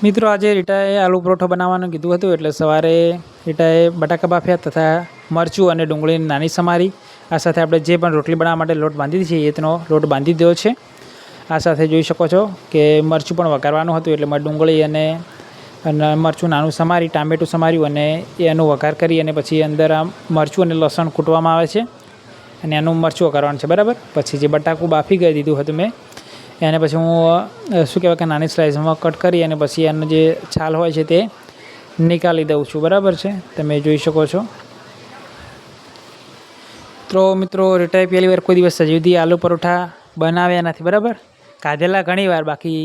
મિત્રો આજે રીટાએ આલુ પરોઠો બનાવવાનું કીધું હતું, એટલે સવારે રીટાએ બટાકા બાફ્યા તથા મરચું અને ડુંગળીની નાની સમારી, આ સાથે આપણે જે પણ રોટલી બનાવવા માટે લોટ બાંધી છે એ તેનો લોટ બાંધી દીધો છે। આ સાથે જોઈ શકો છો કે મરચું પણ વઘારવાનું હતું, એટલે ડુંગળી અને મરચું નાનું સમારી, ટામેટું સમાર્યું અને એનો વઘાર કરી અને પછી અંદર આ મરચું અને લસણ કૂટવામાં આવે છે અને એનું મરચું વઘારવાનું છે, બરાબર। પછી જે બટાકું બાફી ગઈ દીધું હતું મેં, એને પછી હું શું કહેવાય કે નાની સ્લાઇસમાં કટ કરી અને પછી એનો જે છાલ હોય છે તે નીકાળી દઉં છું, બરાબર છે, તમે જોઈ શકો છો। તો મિત્રો રીટાએ પહેલી વાર કોઈ દિવસ હજી સુધી આલુ પરોઠા બનાવ્યા નથી, બરાબર। ખાધેલા ઘણી વાર, બાકી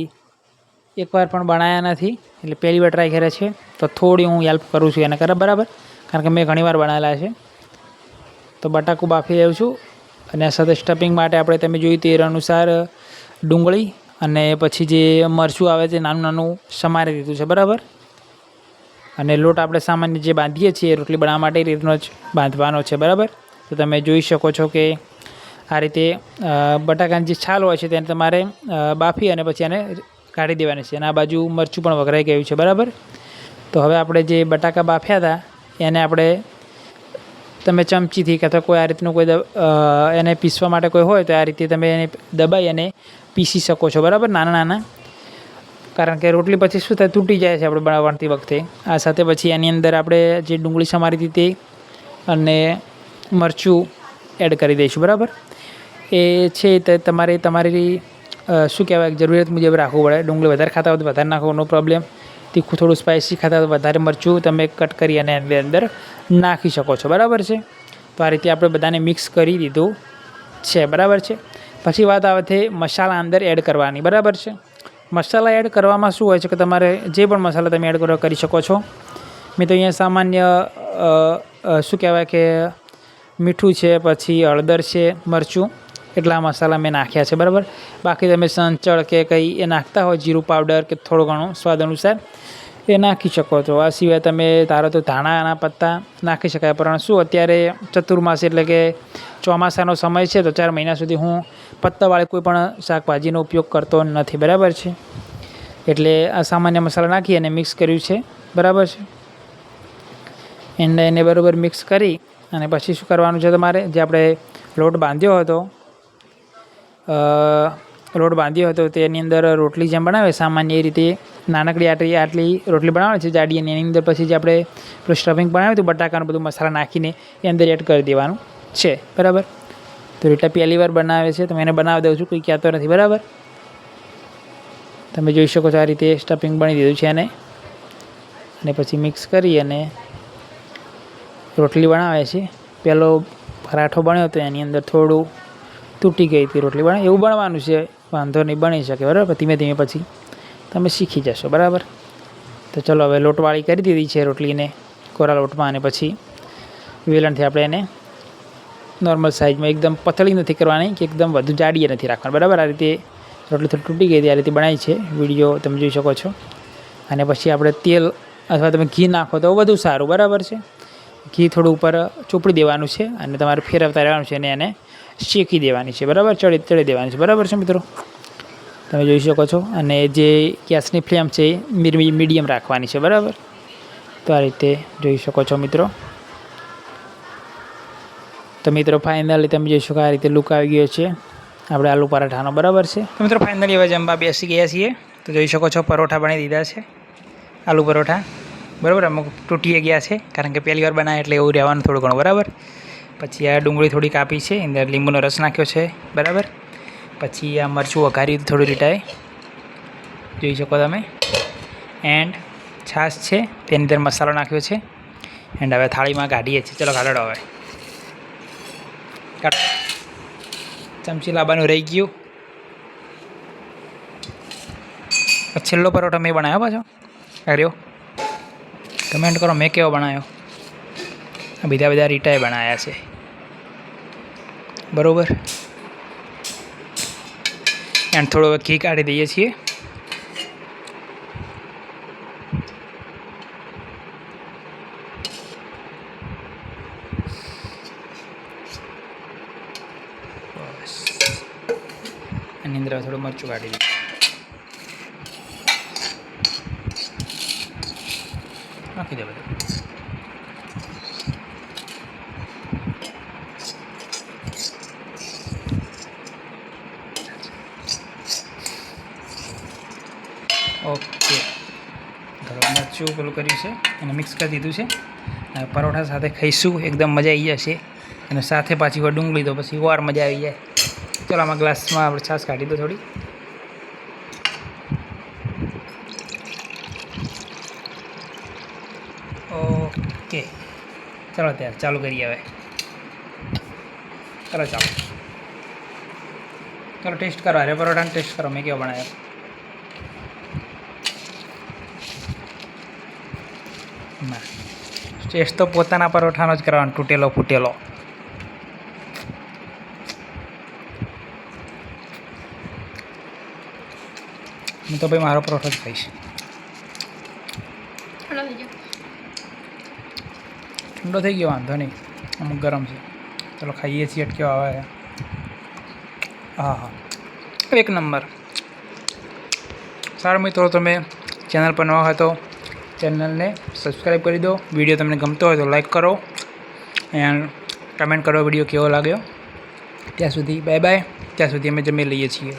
એકવાર પણ બનાવ્યા નથી, એટલે પહેલી વાર ટ્રાય કર્યા છે। તો થોડી હું હેલ્પ કરું છું એને કરે, બરાબર, કારણ કે મેં ઘણી વાર બનાવેલા છે। તો બટાકું બાફી રહ્યું છું અને આ સાથે સ્ટફિંગ માટે આપણે તમે જોયું તે અનુસાર ડુંગળી અને પછી જે મરચું આવે છે નાનું નાનું સમારી દીધું છે, બરાબર। અને લોટ આપણે સામાન્ય જે બાંધીએ છીએ રોટલી બનાવવા માટે એ રીતનો જ બાંધવાનો છે, બરાબર। તો તમે જોઈ શકો છો કે આ રીતે બટાકાની જે છાલ હોય છે તેને તમારે બાફી અને પછી એને કાઢી દેવાની છે, અને આ બાજુ મરચું પણ વઘરાઈ ગયું છે, બરાબર। તો હવે આપણે જે બટાકા બાફ્યા હતા એને આપણે તમે ચમચીથી કે તો કોઈ આ રીતનું કોઈ એને પીસવા માટે કોઈ હોય તો આ રીતે તમે એને દબાઈ અને પીસી શકો છો, બરાબર, નાના નાના, કારણ કે રોટલી પછી શું થાય, તૂટી જાય છે આપણે બનાવતી વખતે। આ સાથે પછી એની અંદર આપણે જે ડુંગળી સમારી હતી તે અને મરચું એડ કરી દઈશું, બરાબર। એ છે તો તમારી શું કહેવાય જરૂરિયાત મુજબ રાખવું પડે। ડુંગળી વધારે ખાતા હોય તો વધારે નાખો, નો પ્રોબ્લેમ। તીખું થોડું સ્પાઇસી ખાતા હોય તો વધારે મરચું તમે કટ કરી અને અંદર નાખી શકો છો, બરાબર છે। તો આ રીતે આપણે બધાને મિક્સ કરી દીધું છે, બરાબર છે। પછી વાત આવે છે મસાલા અંદર એડ કરવાની, બરાબર છે। મસાલા એડ કરવામાં શું હોય છે કે તમારે જે પણ મસાલા તમે એડ કરી શકો છો। મેં તો અહીંયા સામાન્ય શું કહેવાય કે મીઠું છે, પછી હળદર છે, મરચું, એટલા મસાલા મેં નાખ્યા છે, બરાબર। બાકી તમે સંચળ કે કંઈ એ નાખતા હોય, જીરું પાવડર કે થોડું ઘણું સ્વાદ અનુસાર એ નાખી શકો છો। આ સિવાય તમે ધારો તો ધાણાના પત્તા નાખી શકાય, પણ શું અત્યારે ચતુર્માસ એટલે કે ચોમાસાનો સમય છે તો 4 મહિના સુધી હું પત્તાવાળી કોઈ પણ શાકભાજીનો ઉપયોગ કરતો નથી, બરાબર છે। એટલે આ સામાન્ય મસાલા નાખી અને મિક્સ કર્યું છે, બરાબર છે। એને બરાબર મિક્સ કરી અને પછી શું કરવાનું છે તમારે, જે આપણે લોટ બાંધ્યો હતો તેની અંદર રોટલી જેમ બનાવે સામાન્ય એ રીતે નાનકડી આટલી રોટલી બનાવવાની છે જાડી, અને એની અંદર પછી જે આપણે સ્ટફિંગ બનાવ્યું હતું બટાકાનું બધું મસાલા નાખીને એ અંદર એડ કરી દેવાનું છે, બરાબર। તો રીટા પહેલી વાર બનાવે છે તો મેં એને બનાવી દઉં છું, કોઈ કહેતો નથી, બરાબર। તમે જોઈ શકો છો આ રીતે સ્ટફિંગ બની દીધું છે અને પછી મિક્સ કરી અને રોટલી બનાવે છે। પહેલો પરાઠો બન્યો તો એની અંદર થોડું તૂટી ગઈ હતી રોટલી, બને એવું બનવાનું છે, વાંધો નહીં, બની શકે, બરાબર। ધીમે ધીમે પછી તમે શીખી જશો, બરાબર। તો ચલો હવે લોટવાળી કરી દીધી છે રોટલીને કોરા લોટમાં, અને પછી વેલણથી આપણે એને નોર્મલ સાઇઝમાં, એકદમ પતળી નથી કરવાની કે એકદમ વધુ જાડીએ નથી રાખવાની, બરાબર। આ રીતે રોટલી થોડી તૂટી ગઈ હતી, આ રીતે બનાવી છે, વિડીયો તમે જોઈ શકો છો। અને પછી આપણે તેલ અથવા તમે ઘી નાખો તો વધુ સારું, બરાબર છે। ઘી થોડું ઉપર ચોપડી દેવાનું છે અને તમારે ફેરવતા રહેવાનું છે અને એને શેકી દેવાની છે, બરાબર, ચડી દેવાની છે, બરાબર છે મિત્રો, તમે જોઈ શકો છો। અને જે ગેસની ફ્લેમ છે એ મીડિયમ રાખવાની છે, બરાબર। તો આ રીતે જોઈ શકો છો મિત્રો। તો મિત્રો ફાઇનલી તમે જોઈ શકો આ રીતે લુક આવી ગયો છે આપણે આલુ પરાઠાનો, બરાબર છે। તો મિત્રો ફાઇનલી હવે જમવા બેસી ગયા છીએ, તો જોઈ શકો છો પરોઠા બની દીધા છે, આલુ પરોઠા, બરાબર। અમુક તૂટી ગયા છે કારણ કે પહેલી વાર બનાવે એટલે એવું રહેવાનું થોડું ઘણું, બરાબર। પછી આ ડુંગળી થોડી કાપી છે, અંદર લીંબુનો રસ નાખ્યો છે, બરાબર। પછી આ મરચું વઘાર્યું થોડું રીટાએ, જોઈ શકો તમે। એન્ડ છાશ છે, તેની અંદર મસાલો નાખ્યો છે। એન્ડ હવે થાળીમાં કાઢીએ છીએ, ચલો કાઢો હવે, કાઢો, ચમચી લાવવાનું રહી ગયું। છેલ્લો પરોઠો મેં બનાવ્યો પાછો, કર્યો, કમેન્ટ કરો મેં કેવો બનાવ્યો। બધા રીટાએ બનાવ્યા છે, બરાબર। એન્ડ થોડો ઘી કાઢી દઈએ છીએ, બસ, એની અંદર થોડું મરચું કાઢી દઈએ, નાખી દે બધું. ઓકે, મરચું પેલું કર્યું છે અને મિક્સ કરી દીધું છે. હવે પરોઠા સાથે ખાઈશું, એકદમ મજા આવી જશે. અને સાથે પાછી વાર ડુંગળી તો પછી વાર મજા આવી જાય. ચાલો આમાં ગ્લાસમાં આપણે છાશ કાઢી દો થોડી. ઓકે, ચાલો ત્યારે ચાલુ કરીએ હવે. ચાલો ટેસ્ટ કરો. અરે પરોઠાને ટેસ્ટ કરો મેં કેવો બનાવ્યો. ના, ટેસ્ટ તો પોતાના પરોઠાનો જ કરવાનો, તૂટેલો ફૂટેલો. હું તો ભાઈ મારો પરોઠો જ ખાઈશ. ઠંડો થઈ ગયો, વાંધો નહીં, અમુક ગરમ છે. ચલો ખાઈએ છીએ. અટક્યો આવે. હા હા, એક નંબર. સારું મિત્રો, તમે ચેનલ પર નવા હોય તો ચેનલને સબસ્ક્રાઈબ કરી દો. વિડીયો તમને ગમતો હોય તો લાઈક કરો એન્ડ કમેન્ટ કરો વિડીયો કેવો લાગ્યો. ત્યાં સુધી બાય બાય. ત્યાં સુધી અમે જમી લઈએ છીએ.